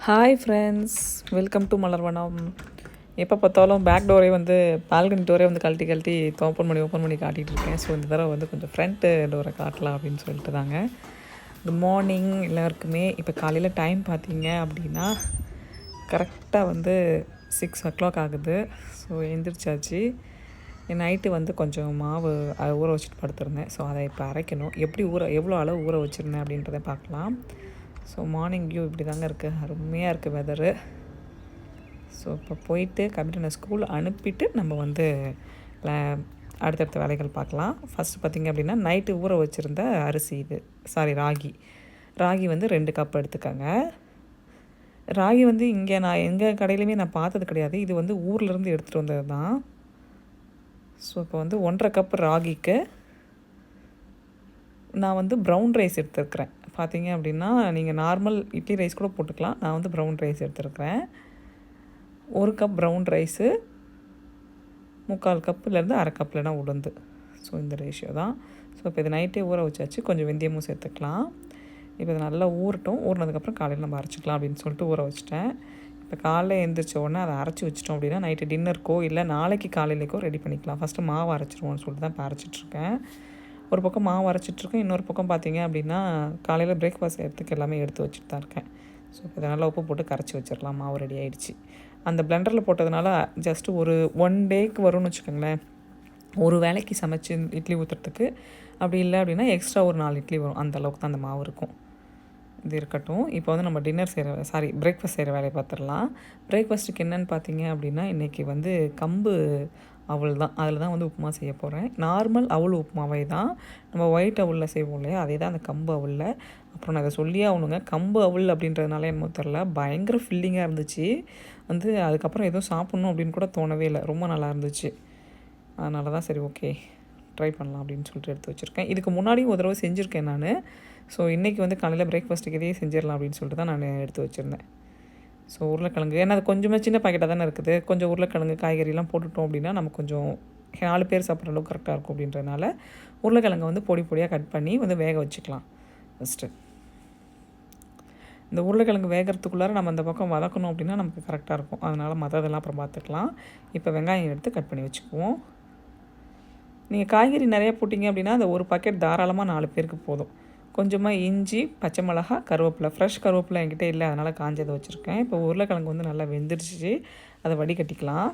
Hi friends, welcome to மலர் வனம். எப்போ பார்த்தாலும் பேக் டோரே பால்கனி டோரே கழட்டி ஓப்பன் பண்ணி காட்டிகிட்டு இருக்கேன். ஸோ இந்த தடவை கொஞ்சம் ஃப்ரண்ட்டு டோரை காட்டலாம் அப்படின்னு சொல்லிட்டு தாங்க. குட் மார்னிங் எல்லாருக்குமே. இப்போ காலையில் டைம் பார்த்தீங்க அப்படின்னா கரெக்டாக 6 o'clock ஆகுது. ஸோ எழுந்திரிச்சாச்சு. நைட்டு கொஞ்சம் மாவு ஊற வச்சுட்டு படுத்திருந்தேன். ஸோ அதை இப்போ அரைக்கணும். எவ்வளோ அளவு ஊற வச்சுருந்தேன் அப்படின்றத பார்க்கலாம். ஸோ மார்னிங் வியூ இப்படி தாங்க இருக்குது. அருமையாக இருக்குது வெதரு. ஸோ இப்போ போயிட்டு கம்ப்யூட்டர் ஸ்கூல் அனுப்பிட்டு நம்ம அடுத்தடுத்த வேலைகள் பார்க்கலாம். ஃபஸ்ட்டு பார்த்திங்க அப்படின்னா நைட்டு ஊற வச்சுருந்த அரிசி ராகி 2 கப் எடுத்துக்கோங்க. ராகி இங்கே நான் எங்கள் கடையிலையுமே நான் பார்த்தது கிடையாது. இது ஊர்லேருந்து எடுத்துகிட்டு வந்தது தான். ஸோ இப்போ 1.5 கப் ராகிக்கு நான் ப்ரௌன் ரைஸ் எடுத்துருக்கிறேன். பார்த்தீங்க அப்படின்னா நீங்கள் நார்மல் இட்லி ரைஸ் கூட போட்டுக்கலாம். நான் ப்ரௌன் ரைஸ் எடுத்துருக்கிறேன். 1 கப் ப்ரௌன் ரைஸு, 3/4 கப்புலேருந்து 1/2 கப்லனா உளுந்து. ஸோ இந்த ரேஷியோ தான். ஸோ இப்போ இது நைட்டே ஊற வச்சாச்சு. கொஞ்சம் வெந்தயமும் சேர்த்துக்கலாம். இப்போ இது நல்லா ஊறட்டும். ஊறினதுக்கப்புறம் காலையில் நம்ம அரைச்சிக்கலாம் அப்படின்னு சொல்லிட்டு ஊற வச்சிட்டேன். இப்போ காலையில் எழுந்திரிச்ச உடனே அதை அரைச்சி வச்சிட்டோம் அப்படின்னா நைட்டு டின்னருக்கோ இல்லை நாளைக்கு காலையிலேக்கோ ரெடி பண்ணிக்கலாம். ஃபஸ்ட்டு மாவு அரைச்சிருவோம்னு சொல்லிட்டு தான் இப்போ அரைச்சிட்ருக்கேன். ஒரு பக்கம் மாவு அரைச்சிட்ருக்கேன். இன்னொரு பக்கம் பார்த்திங்க அப்படின்னா காலையில் பிரேக்ஃபாஸ்ட் எல்லாமே எடுத்து வச்சுட்டு தான் இருக்கேன். ஸோ இப்போ இதை நல்லா உப்பு போட்டு கரைச்சி வச்சிடலாம். மாவு ரெடி ஆகிடுச்சு. அந்த பிளெண்டரில் போட்டதுனால ஜஸ்ட்டு ஒரு 1 டேக்கு வரும்னு வச்சுக்கோங்களேன். ஒரு வேளைக்கு சமைச்சு இட்லி ஊற்றுறதுக்கு. அப்படி இல்லை அப்படின்னா எக்ஸ்ட்ரா ஒரு 4 இட்லி வரும். அந்தளவுக்கு தான் அந்த மாவு இருக்கும். இது இருக்கட்டும். இப்போ நம்ம பிரேக்ஃபாஸ்ட் செய்கிற வேலையை பார்த்துடலாம். பிரேக்ஃபாஸ்ட்டுக்கு என்னென்னு பார்த்தீங்க அப்படின்னா இன்றைக்கி கம்பு அவல் தான். அதில் தான் உப்புமா செய்ய போகிறேன். நார்மல் அவல் உப்புமாவே தான். நம்ம ஒயிட் அவலில் செய்வோம் இல்லையா, அதே தான் அந்த கம்பு அவலில். அப்புறம் நான் அதை சொல்லியே ஆகணுங்க. கம்பு அவல் அப்படின்றதுனால என்னமோ தெரில, பயங்கர ஃபில்லிங்காக இருந்துச்சு. அதுக்கப்புறம் எதுவும் சாப்பிட்ணும் அப்படின்னு கூட தோணவே இல்லை. ரொம்ப நல்லா இருந்துச்சு. அதனால தான் சரி ஓகே ட்ரை பண்ணலாம் அப்படின்னு சொல்லிட்டு எடுத்து வச்சுருக்கேன். இதுக்கு முன்னாடியும் ஒரு தடவை செஞ்சுருக்கேன் நான். ஸோ இன்றைக்கி காலையில் பிரேக்ஃபாஸ்ட்டுக்கு இதையே செஞ்சிடலாம் அப்படின்னு சொல்லிட்டு தான் நான் எடுத்து வச்சுருந்தேன். ஸோ உருளைக்கிழங்கு, ஏன்னா அது கொஞ்சமாக சின்ன பாக்கெட்டாக தானே இருக்குது. கொஞ்சம் உருளைக்கிழங்கு காய்கறிலாம் போட்டுட்டோம் அப்படின்னா நமக்கு கொஞ்சம் 4 பேர் சாப்பிட்ற அளவுக்கு கரெக்டாக இருக்கும். அப்படின்றதுனால உருளைக்கிழங்கை பொடி பொடியாக கட் பண்ணி வேக வச்சுக்கலாம். ஃபஸ்ட்டு இந்த உருளைக்கிழங்கு வேகிறதுக்குள்ளார நம்ம அந்த பக்கம் வதக்கணும் அப்படின்னா நமக்கு கரெக்டாக இருக்கும். அதனால் மற்றதெல்லாம் அப்புறம் பார்த்துக்கலாம். இப்போ வெங்காயம் எடுத்து கட் பண்ணி வச்சுக்குவோம். நீங்கள் காய்கறி நிறையா போட்டிங்க அப்படின்னா அந்த ஒரு பாக்கெட் தாராளமாக 4 பேருக்கு போதும். கொஞ்சமாக இஞ்சி, பச்சை மிளகா, கருவேப்பிலை. ஃப்ரெஷ் கருவேப்பிலை என்கிட்ட இல்லை, அதனால் காஞ்சதை வச்சுருக்கேன். இப்போ உருளைக்கிழங்கு நல்லா வெந்துருச்சு. அதை வடிகட்டிக்கலாம்.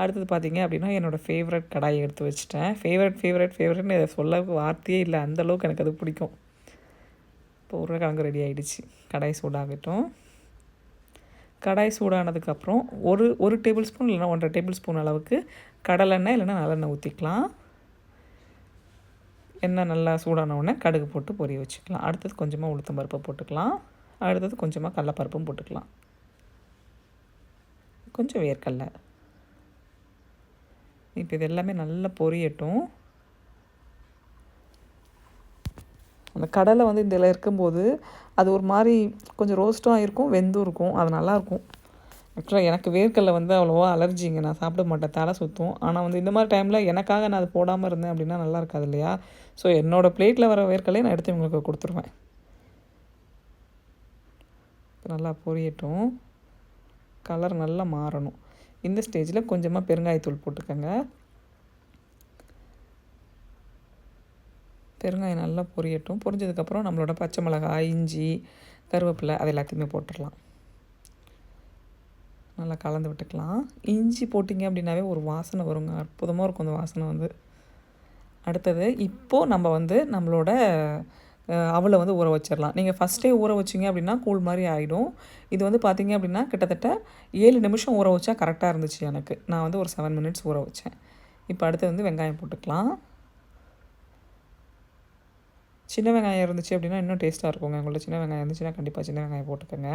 அடுத்தது பார்த்திங்க அப்படின்னா என்னோடய ஃபேவரட் கடாயை எடுத்து வச்சுட்டேன். ஃபேவரட்னு இதை சொல்ல வார்த்தையே இல்லை, அந்தளவுக்கு எனக்கு அது பிடிக்கும். இப்போ உருளைக்கிழங்கு ரெடி ஆகிடுச்சு. கடாய் சூடாகட்டும். கடாய் சூடானதுக்கப்புறம் ஒரு டேபிள் ஸ்பூன் இல்லைனா 1.5 டேபிள் ஸ்பூன் அளவுக்கு கடலெண்ணெய் இல்லைனா நல்லெண்ணெய் ஊற்றிக்கலாம். எண்ணெய் நல்லா சூடான உடனே கடுகு போட்டு பொரிய வச்சுக்கலாம். அடுத்தது கொஞ்சமாக உளுத்தம் பருப்பை போட்டுக்கலாம். அடுத்தது கொஞ்சமாக கடலைப்பருப்பும் போட்டுக்கலாம். கொஞ்சம் வேர்க்கடலை. இப்போ இது எல்லாமே நல்லா பொரியட்டும். அந்த கடலை இதில் இருக்கும்போது அது ஒரு மாதிரி கொஞ்சம் ரோஸ்ட்டும் இருக்கும், வெந்தும் இருக்கும். அது நல்லாயிருக்கும். ஆக்சுவலாக எனக்கு வேர்க்கடலை அவ்வளோவா அலர்ஜிங்க. நான் சாப்பிட மாட்டேன், தலை சுற்றும். ஆனால் இந்த மாதிரி டைமில் எனக்காக நான் அது போடாமல் இருந்தேன் அப்படின்னா நல்லா இருக்காது இல்லையா. ஸோ என்னோடய பிளேட்டில் வர வேர்க்கடலையை நான் எடுத்து இவங்களுக்கு கொடுத்துருவேன். நல்லா பொரியட்டும். கலர் நல்லா மாறணும். இந்த ஸ்டேஜில் கொஞ்சமாக பெருங்காயத்தூள் போட்டுக்கோங்க. பெருங்காயம் நல்லா பொரியட்டும். பொரிஞ்சதுக்கப்புறம் நம்மளோட பச்சை மிளகாய், இஞ்சி, கருவேப்பிலை அது எல்லாத்தையுமே போட்டுடலாம். நல்லா கலந்து விட்டுக்கலாம். இஞ்சி போட்டிங்க அப்படின்னாவே ஒரு வாசனை வருங்க. அற்புதமாக இருக்கும் அந்த வாசனை. அடுத்தது இப்போது நம்ம நம்மளோட அவலை ஊற வச்சிடலாம். நீங்கள் ஃபஸ்ட்டே ஊற வச்சிங்க அப்படின்னா கூழ் மாதிரி ஆகிடும். இது பார்த்திங்க அப்படின்னா கிட்டத்தட்ட 7 நிமிஷம் ஊற வச்சா கரெக்டாக இருந்துச்சு எனக்கு. நான் ஒரு 7 மினிட்ஸ் ஊற வச்சேன். இப்போ அடுத்து வெங்காயம் போட்டுக்கலாம். சின்ன வெங்காயம் இருந்துச்சு அப்படின்னா இன்னும் டேஸ்ட்டாக இருக்குங்க. உங்கள்ட்ட சின்ன வெங்காயம் இருந்துச்சுன்னா கண்டிப்பாக சின்ன வெங்காயம் போட்டுக்கோங்க.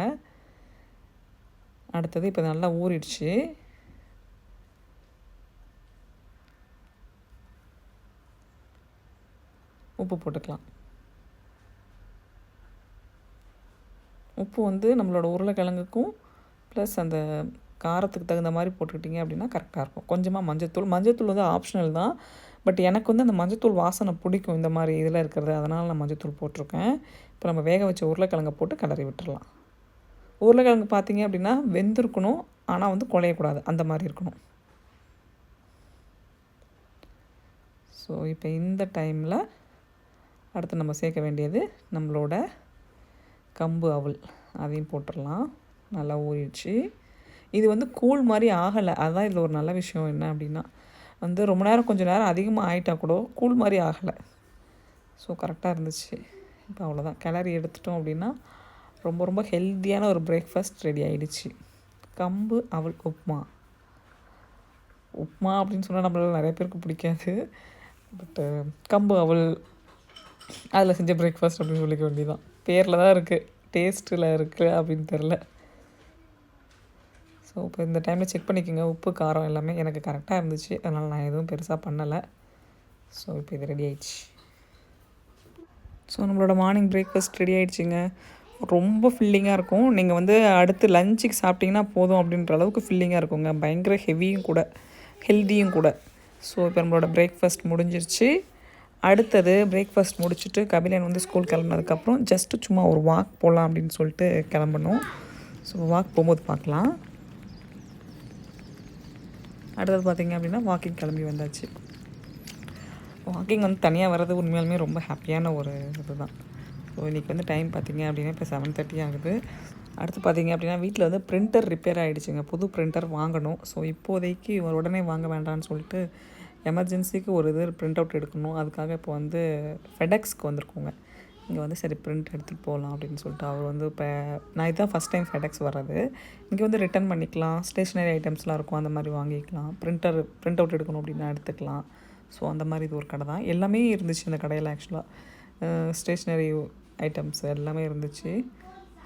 அடுத்தது இப்போ நல்லா ஊறிடுச்சு. உப்பு போட்டுக்கலாம். உப்பு நம்மளோட உருளைக்கிழங்குக்கும் ப்ளஸ் அந்த காரத்துக்கு தகுந்த மாதிரி போட்டுக்கிட்டிங்க அப்படின்னா கரெக்டாக இருக்கும். கொஞ்சமாக மஞ்சத்தூள் ஆப்ஷனல் தான். பட் எனக்கு அந்த மஞ்சத்தூள் வாசனை பிடிக்கும் இந்த மாதிரி இதில் இருக்கிறது. அதனால் நான் மஞ்சத்தூள் போட்டிருக்கேன். இப்போ நம்ம வேக வச்ச உருளைக்கிழங்கை போட்டு கிளறி விட்டுடலாம். உருளைக்கிழங்கு பார்த்தீங்க அப்படின்னா வெந்திருக்கணும், ஆனால் வந்து குழையக்கூடாது, அந்த மாதிரி இருக்கணும். ஸோ இப்போ இந்த டைமில் அடுத்து நம்ம சேர்க்க வேண்டியது நம்மளோட கம்பு அவல், அதையும் போட்டுடலாம். நல்லா ஊறிடுச்சு. இது வந்து கூழ் மாதிரி ஆகலை, அதுதான் இதில் ஒரு நல்ல விஷயம். என்ன அப்படின்னா வந்து ரொம்ப நேரம் கொஞ்சம் நேரம் அதிகமாக ஆகிட்டா கூட கூழ் மாதிரி ஆகலை. ஸோ கரெக்டாக இருந்துச்சு. இப்போ அவ்வளோதான், கிளறி எடுத்துட்டோம் அப்படின்னா ரொம்ப ரொம்ப ஹெல்த்தியான ஒரு பிரேக்ஃபாஸ்ட் ரெடி ஆகிடுச்சு. கம்பு அவல் உப்புமா. உப்புமா அப்படின்னு சொன்னால் நம்மளால் நிறைய பேருக்கு பிடிக்காது. பட்டு கம்பு அவல் அதில் செஞ்ச பிரேக்ஃபாஸ்ட் அப்படின்னு சொல்லிக்க வேண்டியதான். பேரில் தான் இருக்குது, டேஸ்ட்டில் இருக்குது அப்படின்னு தெரில. ஸோ இப்போ இந்த டைமில் செக் பண்ணிக்கோங்க, உப்பு காரம் எல்லாமே எனக்கு கரெக்டாக இருந்துச்சு. அதனால் நான் எதுவும் பெருசாக பண்ணலை. ஸோ இப்போ இது ரெடி ஆயிடுச்சு. ஸோ நம்மளோட மார்னிங் பிரேக்ஃபாஸ்ட் ரெடி ஆகிடுச்சிங்க. ரொம்ப ஃபில்லிங்காக இருக்கும். நீங்கள் வந்து அடுத்து லஞ்சுக்கு சாப்பிட்டிங்கன்னா போதும் அப்படின்ற அளவுக்கு ஃபில்லிங்காக இருக்குங்க. பயங்கர ஹெவியும் கூட, ஹெல்த்தியும் கூட. ஸோ இப்போ நம்மளோட பிரேக்ஃபாஸ்ட் முடிஞ்சிருச்சு. அடுத்தது பிரேக்ஃபாஸ்ட் முடிச்சுட்டு கபிலன் வந்து ஸ்கூல் கிளம்புனதுக்கப்புறம் ஜஸ்ட்டு சும்மா ஒரு வாக் போகலாம் அப்படின்னு சொல்லிட்டு கிளம்பணும். ஸோ வாக் போகும்போது பார்க்கலாம். அடுத்தது பார்த்திங்க அப்படின்னா வாக்கிங் கிளம்பி வந்தாச்சு. வாக்கிங் வந்து தனியாக வர்றது உண்மையாலுமே ரொம்ப ஹாப்பியான ஒரு இது தான். ஸோ இன்றைக்கி வந்து டைம் பார்த்திங்க அப்படின்னா இப்போ 7:30 ஆகுது. அடுத்து பார்த்திங்க அப்படின்னா வீட்டில் வந்து பிரிண்டர் ரிப்பேர் ஆகிடுச்சுங்க. புது பிரிண்டர் வாங்கணும். ஸோ இப்போதைக்கு உடனே வாங்க வேண்டாம்னு சொல்லிட்டு எமர்ஜென்சிக்கு ஒரு இது பிரிண்ட் அவுட் எடுக்கணும். அதுக்காக இப்போ வந்து ஃபெடெக்ஸ்க்கு வந்திருக்கோங்க. இங்கே வந்து சரி பிரிண்ட் எடுத்துகிட்டு போகலாம் அப்படின்னு சொல்லிட்டு அவர் வந்து இப்போ நான் இதுதான் ஃபஸ்ட் டைம் ஃபெடெக்ஸ் வர்றது. இங்கே வந்து ரிட்டன் பண்ணிக்கலாம், ஸ்டேஷ்னரி ஐட்டம்ஸ்லாம் இருக்கும், அந்த மாதிரி வாங்கிக்கலாம். பிரிண்ட் அவுட் எடுக்கணும் அப்படின்னா எடுத்துக்கலாம். ஸோ அந்த மாதிரி இது ஒரு கடை தான். எல்லாமே இருந்துச்சு இந்த கடையில். ஆக்சுவலாக ஸ்டேஷ்னரி ஐட்டம்ஸ் எல்லாமே இருந்துச்சு.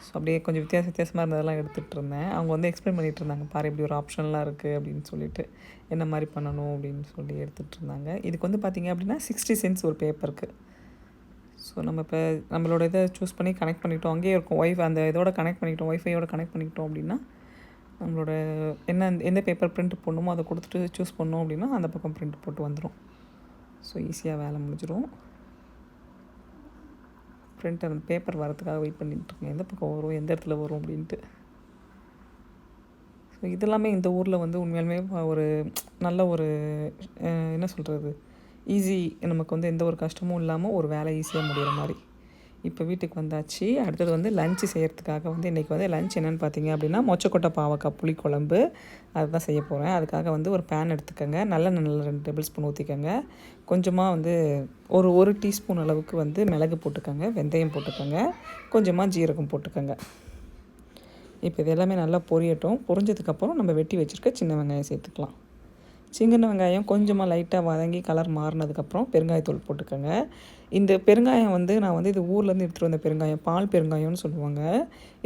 ஸோ அப்படியே கொஞ்சம் வித்தியாசமாக இருந்ததெல்லாம் எடுத்துகிட்டு இருந்தேன். அவங்க வந்து எக்ஸ்பிளைன் பண்ணிகிட்டு இருந்தாங்க, பாரு இப்படி ஒரு ஆப்ஷன்லாம் இருக்குது அப்படின்னு சொல்லிட்டு, என்ன மாதிரி பண்ணணும் அப்படின்னு சொல்லி எடுத்துகிட்டு இருந்தாங்க. இதுக்கு வந்து பார்த்திங்க அப்படின்னா 60 cents ஒரு பேப்பருக்கு. ஸோ நம்ம இப்போ நம்மளோட இதை சூஸ் பண்ணி கனெக்ட் பண்ணிக்கிட்டோம், அங்கேயே இருக்கும் அந்த இதோட கனெக்ட் பண்ணிக்கிட்டோம், ஒய்ஃபையோட கனெக்ட் பண்ணிக்கிட்டோம் அப்படின்னா நம்மளோட எந்த பேப்பர் பிரிண்ட் போடணுமோ அதை கொடுத்துட்டு சூஸ் பண்ணோம் அப்படின்னா அந்த பக்கம் பிரிண்ட் போட்டு வந்துடும். ஸோ ஈஸியாக வேலை முடிஞ்சிடும். பிரிண்டர் அந்த பேப்பர் வரதுக்காக வெயிட் பண்ணிட்டுருக்கேன், எந்த பக்கம் வரும், எந்த இடத்துல வரும் அப்படின்ட்டு. ஸோ இதெல்லாமே இந்த ஊரில் வந்து உண்மையாலுமே ஒரு நல்ல ஒரு என்ன சொல்கிறது, ஈஸி. நமக்கு வந்து எந்த ஒரு கஷ்டமும் இல்லாமல் ஒரு வேலை ஈஸியாக முடிகிற மாதிரி. இப்போ வீட்டுக்கு வந்தாச்சு. அடுத்தது வந்து லஞ்சு செய்கிறதுக்காக வந்து இன்றைக்கி வந்து லஞ்ச் என்னென்னு பார்த்தீங்க அப்படின்னா மொச்சக்கொட்டை பாவக்காய் புளிக்குழம்பு அதுதான் செய்ய போகிறேன். அதுக்காக வந்து ஒரு பேன் எடுத்துக்கோங்க, நல்ல 2 டேபிள் ஸ்பூன் ஊற்றிக்கோங்க. கொஞ்சமாக வந்து ஒரு டீஸ்பூன் அளவுக்கு வந்து மிளகு போட்டுக்கோங்க, வெந்தயம் போட்டுக்கோங்க, கொஞ்சமாக ஜீரகம் போட்டுக்கோங்க. இப்போ இது எல்லாமே நல்லா பொரியட்டும். பொரிஞ்சதுக்கப்புறம் நம்ம வெட்டி வச்சுருக்க சின்ன வெங்காயம் சேர்த்துக்கலாம். சின்ன வெங்காயம் கொஞ்சமாக லைட்டாக வதங்கி கலர் மாறினதுக்கப்புறம் பெருங்காயத்தூள் போட்டுக்கோங்க. இந்த பெருங்காயம் வந்து நான் வந்து இது ஊர்லேருந்து எடுத்துகிட்டு வந்த பெருங்காயம், பால் பெருங்காயம்னு சொல்லுவாங்க.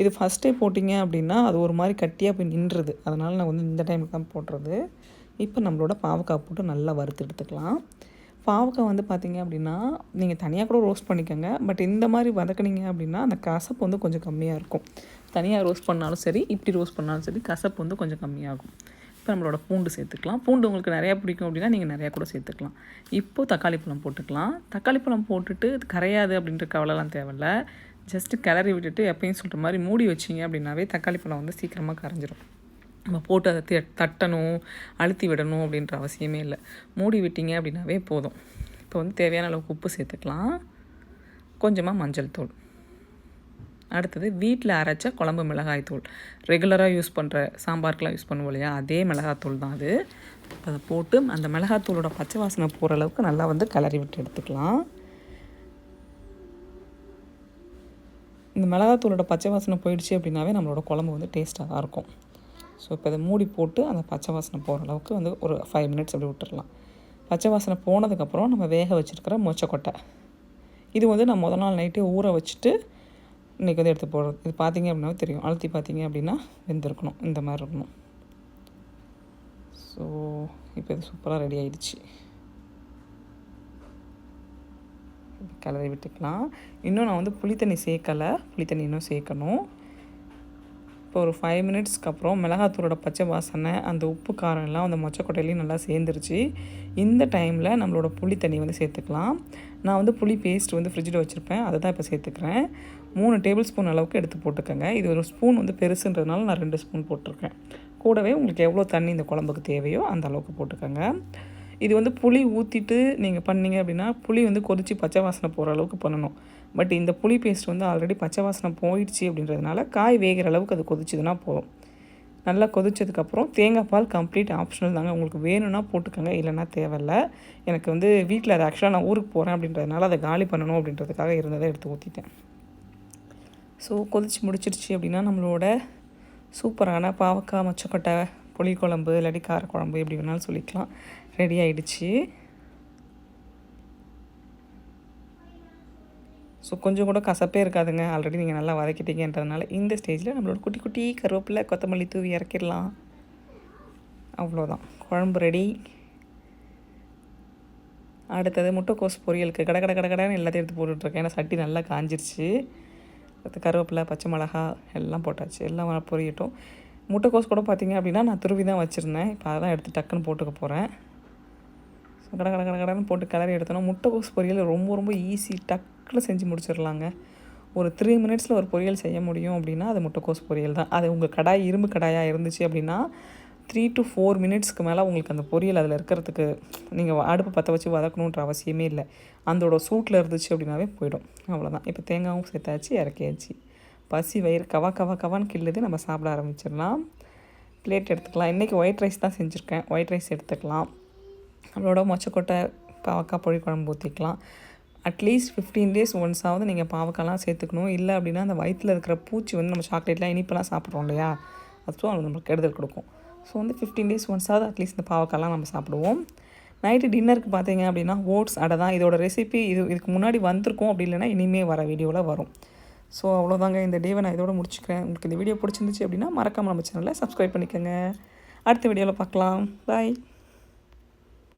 இது ஃபஸ்ட்டே போட்டிங்க அப்படின்னா அது ஒரு மாதிரி கட்டியாக போய் நின்றுது. அதனால் நான் வந்து இந்த டைமுக்கு தான் போடுறது. இப்போ நம்மளோட பாவக்காய் போட்டு நல்லா வறுத்து எடுத்துக்கலாம். பாவக்காய் வந்து பார்த்திங்க அப்படின்னா நீங்கள் தனியாக கூட ரோஸ்ட் பண்ணிக்கோங்க. பட் இந்த மாதிரி வதக்குனீங்க அப்படின்னா அந்த கசப்பு வந்து கொஞ்சம் கம்மியாக இருக்கும். தனியாக ரோஸ்ட் பண்ணாலும் சரி, இப்படி ரோஸ்ட் பண்ணாலும் சரி, கசப்பு வந்து கொஞ்சம் கம்மியாகும். இப்போ நம்மளோட பூண்டு சேர்த்துக்கலாம். பூண்டு உங்களுக்கு நிறையா பிடிக்கும் அப்படின்னா நீங்கள் நிறையா கூட சேர்த்துக்கலாம். இப்போது தக்காளி பழம் போட்டுக்கலாம். தக்காளி பழம் போட்டுட்டு இது கரையாது அப்படின்ற கவலைலாம் தேவையில்ல. ஜஸ்ட்டு கிளறி விட்டுட்டு எப்பயும் சொல்கிற மாதிரி மூடி வச்சிங்க அப்படின்னாவே தக்காளி பழம் வந்து சீக்கிரமாக கரைஞ்சிரும். நம்ம போட்டு அதை தட்டணும், அழுத்தி விடணும் அப்படின்ற அவசியமே இல்லை. மூடி விட்டிங்க அப்படின்னாவே போதும். இப்போ வந்து தேவையான அளவுக்கு உப்பு சேர்த்துக்கலாம், கொஞ்சமாக மஞ்சள் தூள். அடுத்தது வீட்டில் அரைச்ச குழம்பு மிளகாய் தூள், ரெகுலராக யூஸ் பண்ணுற சாம்பாருக்கெலாம் யூஸ் பண்ணுவோம் இல்லையா, அதே மிளகாத்தூள் தான் அது. அதை போட்டு அந்த மிளகாத்தூளோட பச்சை வாசனை போகிற அளவுக்கு நல்லா வந்து கிளறி விட்டு எடுத்துக்கலாம். இந்த மிளகாத்தூளோட பச்சை வாசனை போயிடுச்சு அப்படின்னாவே நம்மளோட குழம்பு வந்து டேஸ்ட்டாக தான் இருக்கும். ஸோ இப்போ அதை மூடி போட்டு அந்த பச்சை வாசனை போகிற அளவுக்கு வந்து ஒரு 5 minutes அப்படி விட்டுடலாம். பச்சை வாசனை போனதுக்கப்புறம் நம்ம வேக வச்சுருக்கிற மொச்சக்கொட்டை, இது வந்து நான் முதல் நாள் நைட்டே ஊற வச்சுட்டு இன்றைக்கி வந்து எடுத்து போடுறது. இது பார்த்திங்க அப்படின்னா தெரியும், அழுத்தி பார்த்திங்க அப்படின்னா வெந்திருக்கணும், இந்த மாதிரி இருக்கணும். ஸோ இப்போ இது சூப்பராக ரெடி ஆகிடுச்சு. கிளறி விட்டுக்கலாம். இன்னும் நான் வந்து புளித்தண்ணி சேர்க்கலை, புளித்தண்ணி இன்னும் சேர்க்கணும். இப்போ ஒரு 5 மினிட்ஸ்க்கு அப்புறம் மிளகாத்தூளோட பச்சை வாசனை, அந்த உப்பு காரம் எல்லாம் அந்த மொச்சக்கொட்டையிலையும் நல்லா சேர்ந்துருச்சு. இந்த டைமில் நம்மளோட புளி தண்ணி வந்து சேர்த்துக்கலாம். நான் வந்து புளி பேஸ்ட் வந்து ஃப்ரிட்ஜில் வச்சுருப்பேன், அதை தான் இப்போ சேர்த்துக்கிறேன். 3 டேபிள் ஸ்பூன் அளவுக்கு எடுத்து போட்டுக்கோங்க. இது ஒரு ஸ்பூன் வந்து பெருசுன்றதுனால நான் 2 ஸ்பூன் போட்டிருக்கேன். கூடவே உங்களுக்கு எவ்வளோ தண்ணி இந்த குழம்புக்கு தேவையோ அந்த அளவுக்கு போட்டுக்கோங்க. இது வந்து புளி ஊற்றிட்டு நீங்கள் பண்ணீங்க அப்படின்னா புளி வந்து கொதித்து பச்சை வாசனை போகிற அளவுக்கு பண்ணணும். பட் இந்த புளி பேஸ்ட் வந்து ஆல்ரெடி பச்சை வாசனை போயிடுச்சு அப்படின்றதுனால காய் வேகிற அளவுக்கு அது கொதிச்சுதுன்னா போதும். நல்லா கொதிச்சதுக்கப்புறம் தேங்காய் பால் கம்ப்ளீட் ஆப்ஷனல் தாங்க. உங்களுக்கு வேணும்னா போட்டுக்கோங்க, இல்லைன்னா தேவையில்ல. எனக்கு வந்து வீட்டில் அது ஆக்சுவலாக நான் ஊருக்கு போகிறேன் அப்படின்றதுனால அதை காலி பண்ணணும் அப்படின்றதுக்காக இருந்ததை எடுத்து ஊற்றிட்டேன். ஸோ கொதிச்சு முடிச்சிருச்சு அப்படின்னா நம்மளோட சூப்பரான பாவக்காய் மொச்சக்கொட்டை புளிக்குழம்பு இல்லாட்டி காரக்குழம்பு எப்படி வேணாலும் சொல்லிக்கலாம், ரெடி ஆகிடுச்சு. ஸோ கொஞ்சம் கூட கசப்பே இருக்காதுங்க, ஆல்ரெடி நீங்கள் நல்லா வதக்கிட்டீங்கன்றதுனால. இந்த ஸ்டேஜில் நம்மளோட குட்டி குட்டி கருவேப்பிலை கொத்தமல்லி தூவி இறக்கிடலாம். அவ்வளோதான், குழம்பு ரெடி. அடுத்தது முட்டைக்கோஸ் பொரியலுக்கு கடன்னு எல்லாத்தையும் எடுத்து போட்டுட்ருக்கேன். ஏன்னா சட்டி நல்லா காஞ்சிருச்சு. அடுத்து கருவேப்பிலை பச்சை மிளகா எல்லாம் போட்டாச்சு, எல்லாம் பொரியட்டும். முட்டைக்கோஸ் கூட பார்த்திங்க அப்படின்னா நான் துருவி தான் வச்சுருந்தேன். இப்போ அதை தான் எடுத்து டக்குன்னு போட்டுக்க போகிறேன். ஸோ கடன்னு போட்டு கிளறி எடுத்தோன்னா முட்டைக்கோஸ் பொரியல் ரொம்ப ரொம்ப ஈஸி, டக்குன்னு செஞ்சு முடிச்சிடலாங்க. ஒரு 3 மினிட்ஸில் ஒரு பொரியல் செய்ய முடியும் அப்படின்னா அது முட்டைக்கோஸ் பொரியல் தான். அது உங்கள் கடாய் இரும்பு கடாயாக இருந்துச்சு அப்படின்னா 3 to 4 மினிட்ஸ்க்கு மேலே உங்களுக்கு அந்த பொரியல் அதில் இருக்கிறதுக்கு நீங்கள் அடுப்பு பற்ற வச்சு வதக்கணுன்ற அவசியமே இல்லை. அதோட சூட்டில் இருந்துச்சு அப்படின்னாவே போயிடும். அவ்வளோதான். இப்போ தேங்காயும் சேர்த்தாச்சு, இறக்கியாச்சு. பசி வயிறு கவான்னு கிள்ளுது, நம்ம சாப்பிட ஆரம்பிச்சிடலாம். பிளேட் எடுத்துக்கலாம். இன்றைக்கி ஒயிட் ரைஸ் தான் செஞ்சுருக்கேன், ஒயிட் ரைஸ் எடுத்துக்கலாம். நம்மளோட மொச்சக்கொட்டை பாவக்காய் புளி குழம்பு ஊற்றிக்கலாம். அட்லீஸ்ட் 15 days ஒன்ஸாவது நீங்கள் பாவக்காய்லாம் சேர்த்துக்கணும். இல்லை அப்படின்னா அந்த வயிற்றில் இருக்கிற பூச்சி வந்து நம்ம சாக்லேட்லாம் இனிப்பெல்லாம் சாப்பிட்றோம் இல்லையா, அதுவும் அது நம்மளுக்கு கெடுதல் கொடுக்கும். ஸோ வந்து 15 days ஒன்ஸாவது அட்லீஸ்ட் இந்த பாவக்காய்லாம் நம்ம சாப்பிடுவோம். நைட்டு டின்னருக்கு பார்த்தீங்க அப்படின்னா ஓட்ஸ் அடை தான். இதோட ரெசிபி இதுக்கு முன்னாடி வந்திருக்கும், அப்படி இல்லைன்னா இனிமேல் வர வீடியோவில் வரும். ஸோ அவ்வளோதாங்க, இந்த டேவை நான் இதோட முடிச்சுக்கிறேன். உங்களுக்கு இந்த வீடியோ பிடிச்சிருந்துச்சு அப்படின்னா மறக்காமல் நம்ம சேனலை சப்ஸ்கிரைப் பண்ணிக்கோங்க. அடுத்த வீடியோவில் பார்க்கலாம். பாய்.